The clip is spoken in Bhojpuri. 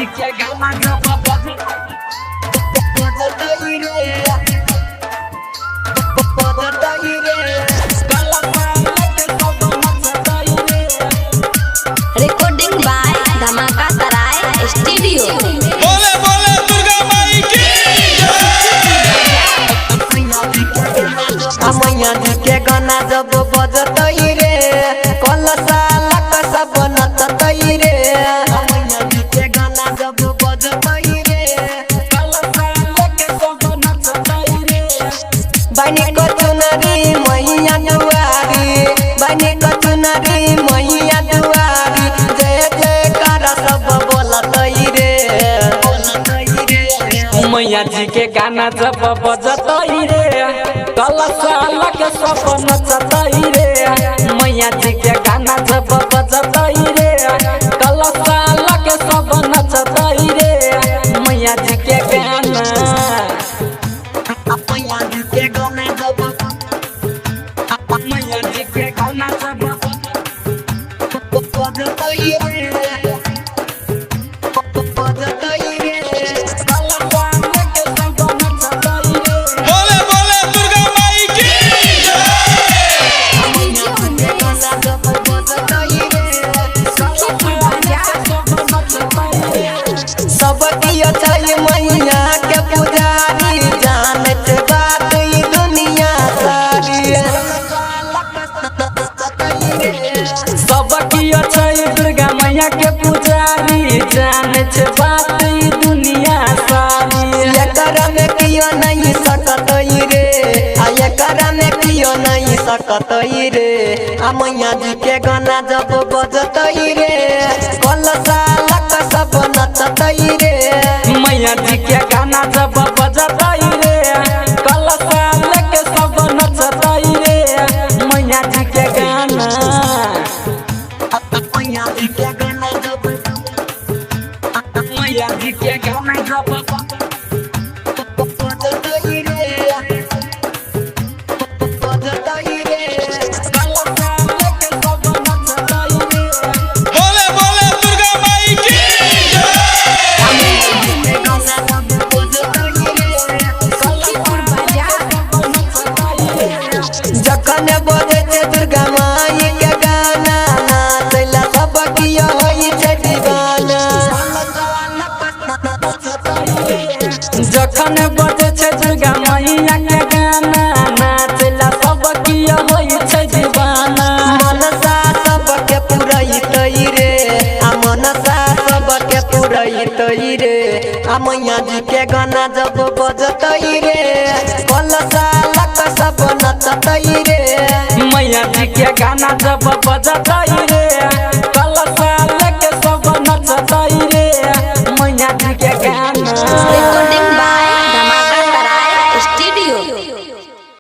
जी के गाना जब बजतई रे रिकॉर्डिंग बाय धमाका सराय स्टूडियो। बोले बोले दुर्गा माई की मैया जी के गाना जब बजतई रे कलसा लकसा बनतई रे मैया जी के गाना जब बजतई रे कलसा लकसा बनतई रे बनी को चुनरी मैया दुआरी बनी को चुनरी मैया दुआरी जय जयकार सब बोलतई रे मैया जी के गाना जब बजतई रे कलसा लगे सब नचतई रे मैया जी के गाना जब बजतई रे कलसा लगे सब नचतई रे मैया जी के गाना मैया जी के गाना जब मैया जी के गाना जब बजतई रे बोले बोले दुर्गा माई की सबकी अच्छाई मैया के पुजारी जानत बात ई दुनिया सारी सबकी अच्छाई दुर्गा मैया के पुजारी जानत बात ई दुनिया सारी एकरा में कियो नहीं सकत रे आ एकरा में कियो नहीं सकत रे आ मैया जी के गाना जब बजतई रे कलसा लकसा बनतई रे मैया जी के गाना जब बजतई रे कलसा लके सब नचतई रे मैया जी के गाना मैया जी के गाना जब मैया जी के गाना जब बजतई रे बजतई रे कलसा लके सब नचतई रे बोले बोले दुर्गा माई की जखन बजे छै दुर्गा माई के गाना नाचला सब कियो होई छै दीवाना जखन बजे छै दुर्गा मैया के गाना नाचला सब कियो होई छै दीवाना मनसा सबके पुरैतई रे आ मनसा सबके पुरैतई रे आ मैया जी के गाना जब बजतई रे कलसा लकसा बनतई रे मैया जी के गाना जब बजतई